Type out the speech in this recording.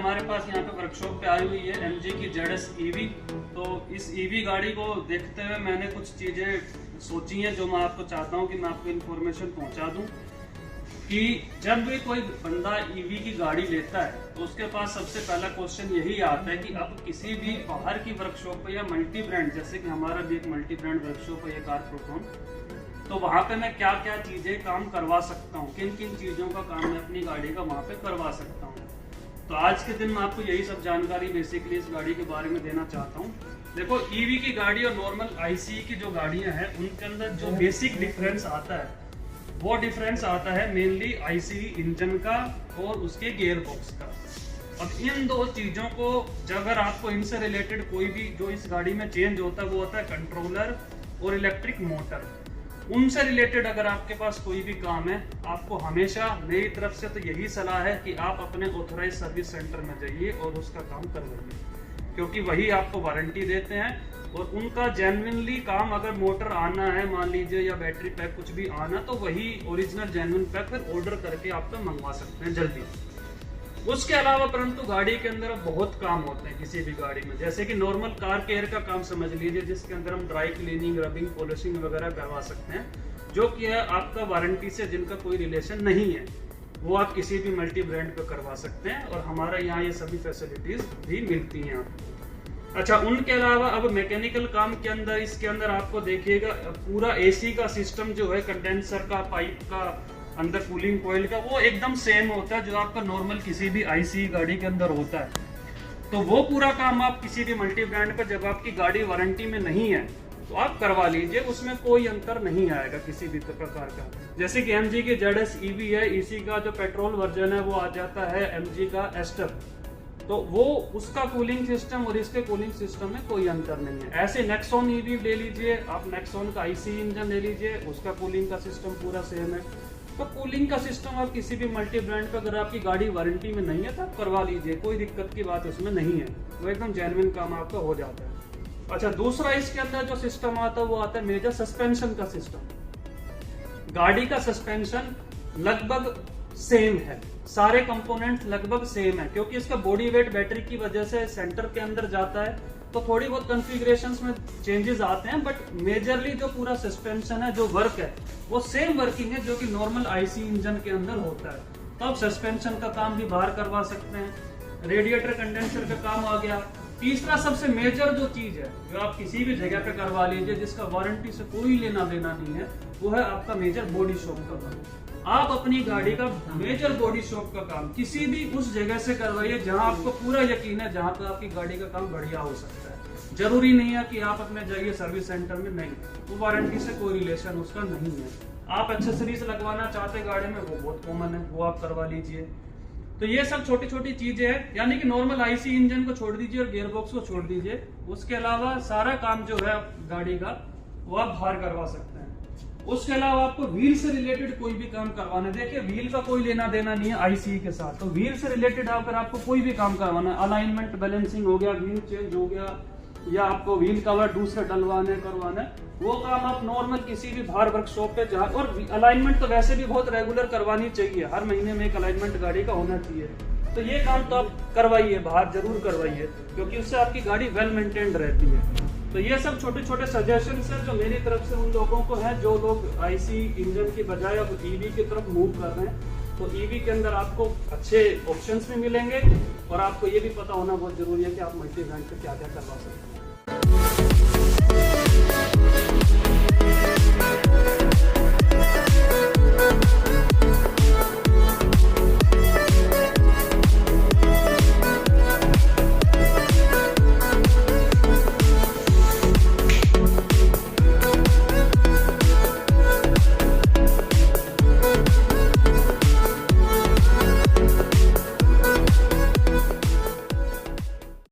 हमारे पास यहाँ पे वर्कशॉप पे आई हुई है MG की ZS EV। तो इस EV गाड़ी को देखते हुए मैंने कुछ चीज़ें सोची हैं जो मैं आपको चाहता हूँ कि मैं आपको इन्फॉर्मेशन पहुँचा दूँ कि जब भी कोई बंदा EV की गाड़ी लेता है तो उसके पास सबसे पहला क्वेश्चन यही आता है कि अब किसी भी बाहर की वर्कशॉप पे या मल्टी ब्रांड, जैसे कि हमारा भी एक मल्टी ब्रांड वर्कशॉप है ये कार प्रोटोन, तो वहाँ पे मैं क्या क्या चीज़ें काम करवा सकता हूँ, किन किन चीज़ों का काम मैं अपनी गाड़ी का वहाँ पे करवा सकता हूँ। तो आज के दिन मैं आपको यही सब जानकारी बेसिकली इस गाड़ी के बारे में देना चाहता हूँ। देखो, EV की गाड़ी और नॉर्मल ICE की जो गाड़ियाँ हैं उनके अंदर जो बेसिक डिफरेंस आता है वो डिफरेंस आता है मेनली ICE इंजन का और उसके गियर बॉक्स का। अब इन दो चीज़ों को अगर आपको इनसे रिलेटेड कोई भी जो इस गाड़ी में चेंज होता है वो होता है कंट्रोलर और इलेक्ट्रिक मोटर। उनसे रिलेटेड अगर आपके पास कोई भी काम है, आपको हमेशा मेरी तरफ से तो यही सलाह है कि आप अपने ऑथराइज सर्विस सेंटर में जाइए और उसका काम करवाइए, क्योंकि वही आपको वारंटी देते हैं और उनका जेन्युइनली काम अगर मोटर आना है मान लीजिए या बैटरी पैक कुछ भी आना, तो वही ओरिजिनल जेन्युइन पैक फिर ऑर्डर करके आप तो मंगवा सकते हैं जल्दी। उसके अलावा परंतु गाड़ी के अंदर बहुत काम होते हैं किसी भी गाड़ी में, जैसे कि नॉर्मल कार केयर का काम समझ लीजिए, जिसके अंदर हम ड्राई क्लीनिंग, रबिंग, पॉलिशिंग वगैरह करवा सकते हैं, जो कि है आपका वारंटी से जिनका कोई रिलेशन नहीं है, वो आप किसी भी मल्टी ब्रांड पे करवा सकते हैं और हमारा यहाँ ये सभी फैसिलिटीज भी मिलती हैं आपको। अच्छा, उनके अलावा अब मैकेनिकल काम के अंदर इसके अंदर आपको देखिएगा पूरा AC का सिस्टम जो है, कंडेंसर का, पाइप का, अंदर कूलिंग कॉइल का, वो एकदम सेम होता है जो आपका नॉर्मल किसी भी ICE गाड़ी के अंदर होता है। तो वो पूरा काम आप किसी भी मल्टी ब्रांड पर जब आपकी गाड़ी वारंटी में नहीं है तो आप करवा लीजिए, उसमें कोई अंतर नहीं आएगा किसी भी प्रकार का। जैसे कि MG की ZS EV है, इसी का जो पेट्रोल वर्जन है वो आ जाता है MG का एस्टर, तो वो उसका कूलिंग सिस्टम और इसके कूलिंग सिस्टम में कोई अंतर नहीं है। ऐसे नेक्सॉन EV ले लीजिए आप, नेक्सॉन का ICE इंजन ले लीजिए, उसका कूलिंग का सिस्टम पूरा सेम है। तो कूलिंग का सिस्टम आप किसी भी मल्टी ब्रांड पे अगर आपकी गाड़ी वारंटी में नहीं है तो आप करवा लीजिए, कोई दिक्कत की बात उसमें नहीं है, वो एकदम जेन्युइन काम आपका हो जाता है। अच्छा, दूसरा इसके अंदर जो सिस्टम आता है वो आता है मेजर सस्पेंशन का सिस्टम। गाड़ी का सस्पेंशन लगभग सेम है, सारे कंपोनेंट लगभग सेम है, क्योंकि इसका बॉडी वेट बैटरी की वजह से सेंटर के अंदर जाता है, तो थोड़ी बहुत कॉन्फ़िगरेशंस में चेंजेस आते हैं, बट मेजरली जो पूरा सस्पेंशन है, जो वर्क है, वो सेम वर्किंग है जो कि नॉर्मल ICE इंजन के अंदर होता है। तो आप सस्पेंशन का काम भी बाहर करवा सकते हैं, रेडिएटर कंडेंसर का काम आ गया। तीसरा सबसे मेजर जो चीज है जो आप किसी भी जगह पे करवा लीजिए जिसका वारंटी से कोई लेना देना नहीं है, वो है आपका मेजर बॉडी शॉप का काम। आप अपनी गाड़ी का मेजर बॉडी शॉप का काम किसी भी उस जगह से करवाइए जहां आपको पूरा यकीन है जहां पर आपकी गाड़ी का काम बढ़िया हो सकता है। जरूरी नहीं है कि आप अपने जाइए सर्विस सेंटर में, नहीं, वो वारंटी से कोई रिलेशन उसका नहीं है। आप एक्सेसरीज लगवाना चाहते गाड़ी में, वो बहुत कॉमन है, वो आप करवा लीजिए। तो ये सब छोटी छोटी चीजें हैं, यानी कि नॉर्मल ICE इंजन को छोड़ दीजिए और गियर बॉक्स को छोड़ दीजिए, उसके अलावा सारा काम जो है गाड़ी का वो आप बाहर करवा सकते हैं। उसके अलावा आपको व्हील से रिलेटेड कोई भी काम करवाना है, देखिए व्हील का कोई लेना देना नहीं है ICE के साथ, तो व्हील से रिलेटेड अगर आपको कोई भी काम करवाना है, अलाइनमेंट बैलेंसिंग हो गया, व्हील चेंज हो गया, या आपको व्हील कवर दूसरे डलवाने करवाना है, वो काम आप नॉर्मल किसी भी बाहर वर्कशॉप पे जहाँ, और अलाइनमेंट तो वैसे भी बहुत रेगुलर करवानी चाहिए, हर महीने में एक अलाइनमेंट गाड़ी का होना चाहिए, तो ये काम तो आप करवाइए, बाहर जरूर करवाइए, क्योंकि उससे आपकी गाड़ी वेल मेंटेन्ड रहती है। तो ये सब छोटे छोटे सजेशन है जो मेरी तरफ से उन लोगों को है जो लोग ICE इंजन की बजाय अब EV की तरफ मूव कर रहे हैं। तो EV के अंदर आपको अच्छे ऑप्शंस भी मिलेंगे और आपको ये भी पता होना बहुत जरूरी है कि आप मल्टी ब्रांड पे क्या क्या करवा सकते हैं।